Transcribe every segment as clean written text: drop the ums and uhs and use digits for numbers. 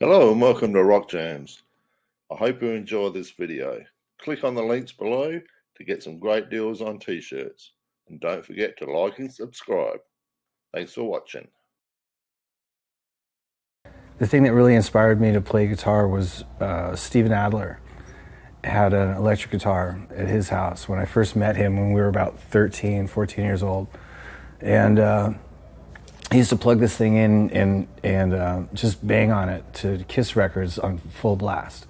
Hello and welcome to Rock Jams. I hope you enjoy this video. Click on the links below to get some great deals on t-shirts. And don't forget to like and subscribe. Thanks for watching. The thing that really inspired me to play guitar was Steven Adler had an electric guitar at his house when I first met him when we were about 13, 14 years old. And he used to plug this thing in and just bang on it to Kiss records on full blast.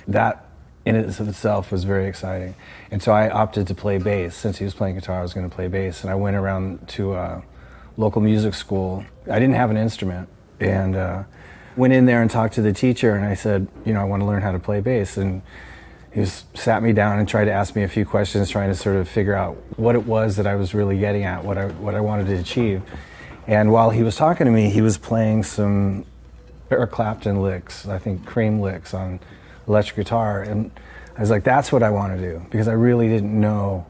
That in and of itself was very exciting. And so I opted to play bass. Since he was playing guitar, I was going to play bass. And I went around to a local music school. I didn't have an instrument. And went in there and talked to the teacher, and I said, I want to learn how to play bass. And he sat me down and tried to ask me a few questions, trying to sort of figure out what it was that I was really getting at, what I wanted to achieve. And while he was talking to me, he was playing some Eric Clapton licks, I think Cream licks on electric guitar. And I was like, that's what I want to do, because I really didn't know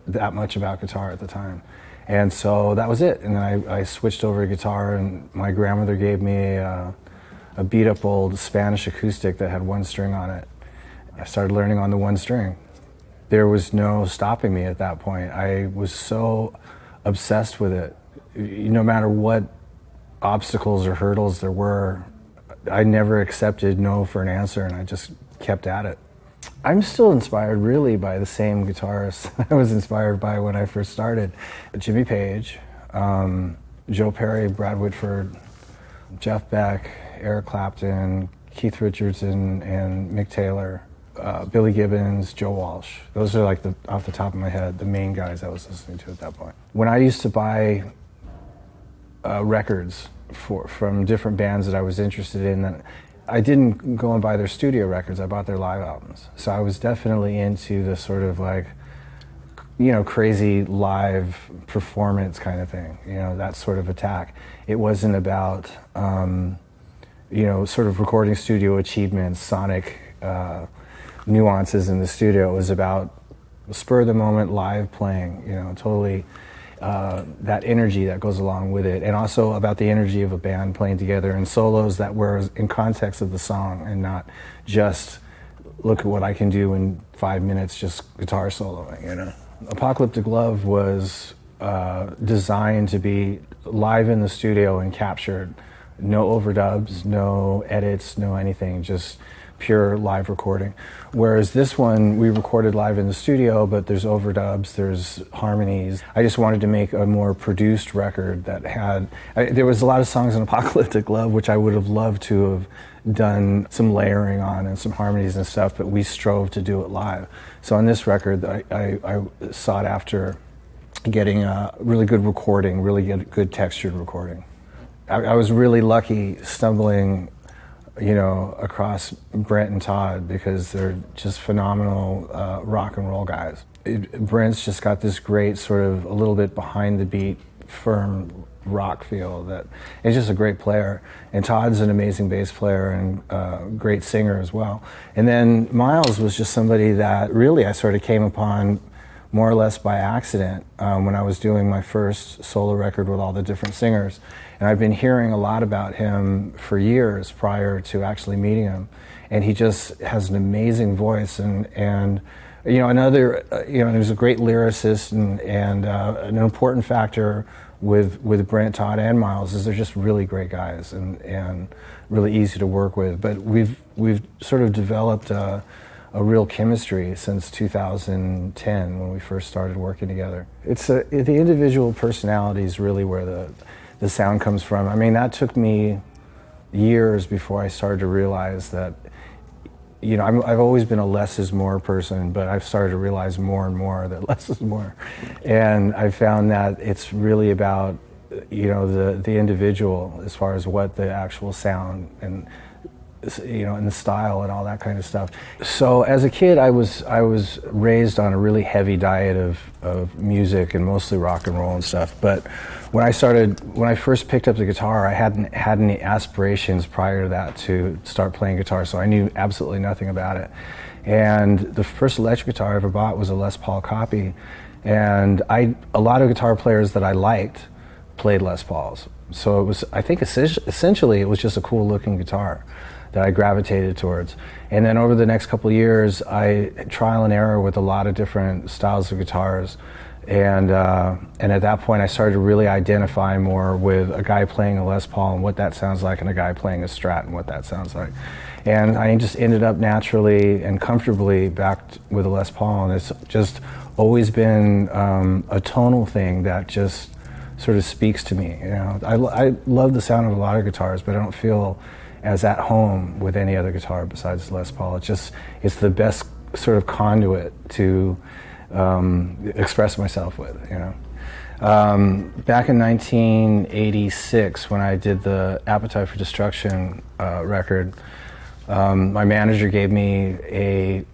that much about guitar at the time. And so that was it. And then I switched over to guitar, and my grandmother gave me a beat up old Spanish acoustic that had one string on it. I started learning on the one string. There was no stopping me at that point. I was so obsessed with it. No matter what obstacles or hurdles there were, I never accepted no for an answer, and I just kept at it. I'm still inspired really by the same guitarists I was inspired by when I first started. Jimmy Page, Joe Perry, Brad Whitford, Jeff Beck, Eric Clapton, Keith Richards and Mick Taylor, Billy Gibbons, Joe Walsh. Those are like off the top of my head, the main guys I was listening to at that point. When I used to buy records from different bands that I was interested in, I didn't go and buy their studio records, I bought their live albums. So I was definitely into the sort of like, crazy live performance kind of thing, that sort of attack. It wasn't about, sort of recording studio achievements, sonic nuances in the studio. It was about spur of the moment live playing, totally that energy that goes along with it, and also about the energy of a band playing together and solos that were in context of the song and not just look at what I can do in 5 minutes just guitar soloing. Apocalyptic Love was designed to be live in the studio and captured. No overdubs, no edits, no anything, just pure live recording. Whereas this one, we recorded live in the studio, but there's overdubs, there's harmonies. I just wanted to make a more produced record that had, there was a lot of songs in Apocalyptic Love which I would have loved to have done some layering on and some harmonies and stuff, but we strove to do it live. So on this record, I sought after getting a really good recording, really good textured recording. I was really lucky stumbling across Brent and Todd, because they're just phenomenal rock and roll guys. Brent's just got this great sort of a little bit behind the beat, firm rock feel that is just a great player. And Todd's an amazing bass player and great singer as well. And then Miles was just somebody that really I sort of came upon more or less by accident when I was doing my first solo record with all the different singers. And I've been hearing a lot about him for years prior to actually meeting him. And he just has an amazing voice and he was a great lyricist, and an important factor with Brent, Todd, and Miles is they're just really great guys and really easy to work with. But we've sort of developed a real chemistry since 2010 when we first started working together. It's the individual personalities really where the sound comes from. I mean, that took me years before I started to realize that, I've always been a less is more person, but I've started to realize more and more that less is more. And I found that it's really about, the individual as far as what the actual sound and and the style and all that kind of stuff. So as a kid, I was raised on a really heavy diet of music and mostly rock and roll and stuff. But when I first picked up the guitar, I hadn't had any aspirations prior to that to start playing guitar, so I knew absolutely nothing about it. And the first electric guitar I ever bought was a Les Paul copy. And a lot of guitar players that I liked played Les Pauls. So it was, I think essentially it was just a cool looking guitar that I gravitated towards. And then over the next couple of years, I trial and error with a lot of different styles of guitars. And at that point, I started to really identify more with a guy playing a Les Paul and what that sounds like, and a guy playing a Strat and what that sounds like. And I just ended up naturally and comfortably back with a Les Paul, and it's just always been a tonal thing that just sort of speaks to me. You know, I love the sound of a lot of guitars, but I don't feel as at home with any other guitar besides Les Paul. It's the best sort of conduit to express myself with, you know. Back in 1986, when I did the Appetite for Destruction record, my manager gave me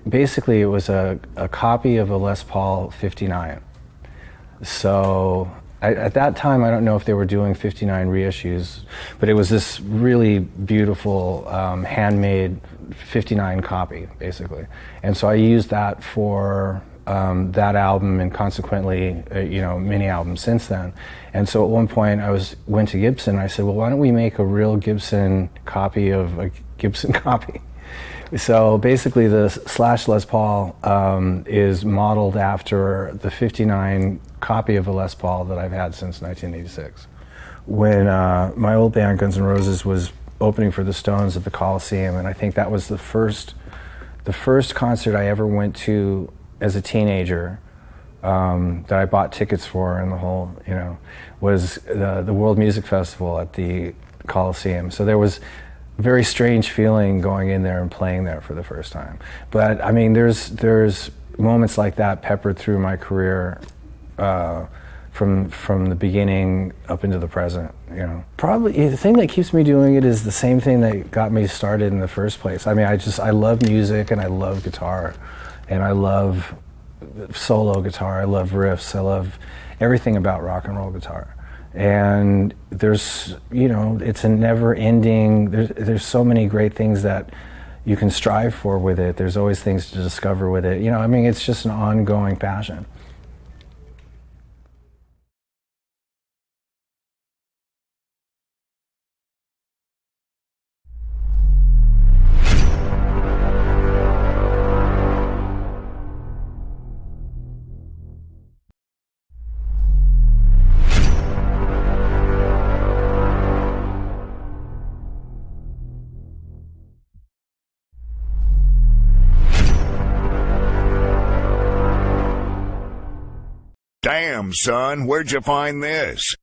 basically it was a copy of a Les Paul 59. So at that time, I don't know if they were doing 59 reissues, but it was this really beautiful handmade 59 copy, basically. And so I used that for that album, and consequently, you know, many albums since then. And so at one point, went to Gibson, and I said, well, why don't we make a real Gibson copy of a Gibson copy? So basically, the Slash Les Paul is modeled after the 59 copy of a Les Paul that I've had since 1986. When my old band, Guns N' Roses, was opening for the Stones at the Coliseum, and I think that was the first concert I ever went to as a teenager that I bought tickets for, and the whole, you know, was the World Music Festival at the Coliseum. So there was a very strange feeling going in there and playing there for the first time. But I mean, there's moments like that peppered through my career from the beginning up into the present, you know. Probably the thing that keeps me doing it is the same thing that got me started in the first place. I mean, I love music, and I love guitar, and I love solo guitar, I love riffs, I love everything about rock and roll guitar. And there's, you know, it's a never ending, there's so many great things that you can strive for with it. There's always things to discover with it. You know, I mean, it's just an ongoing passion. Damn, son, where'd you find this?